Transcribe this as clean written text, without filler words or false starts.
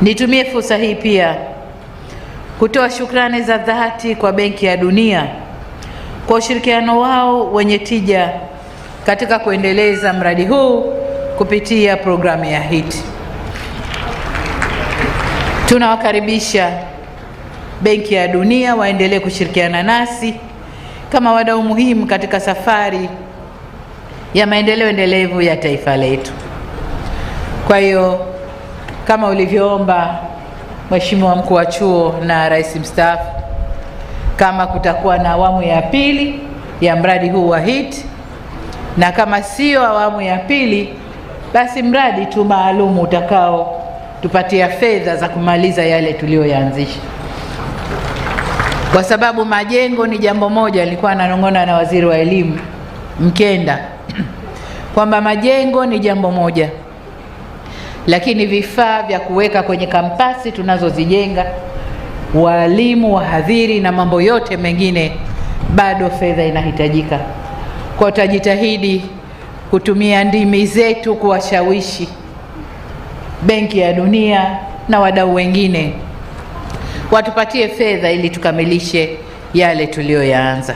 Nitumie fursa hii pia kutoa shukrani za dhati kwa Benki ya Dunia kwa ushirikiano wao wenye tija katika kuendeleza mradi huu kupitia programu ya HIT. Tunawakaribisha Benki ya Dunia waendelee kushirikiana nasi kama wadau muhimu katika safari ya maendeleo endelevu ya taifa letu. Kwa hiyo kama ulivyoomba Mheshimiwa Mkuu wa Chuo na Rais Mstaafu, kama kutakuwa na awamu ya pili ya mradi huu wa HIT, na kama sio awamu ya pili, basi mradi tu maalum utakao tupatia fedha za kumaliza yale tuliyoyaanzisha, kwa sababu majengo ni jambo moja. Nilikuwa nanong'ona na Waziri wa Elimu Mkenda kwamba majengo ni jambo moja, lakini vifaa vya kuweka kwenye kampasi tunazozijenga, walimu, wahadhiri na mambo yote mengine, bado fedha inahitajika. Kwa tutajitahidi kutumia ndimi zetu kuwashawishi Benki ya Dunia na wadau wengine watupatie fedha ili tukamilishe yale tuliyoyaanza.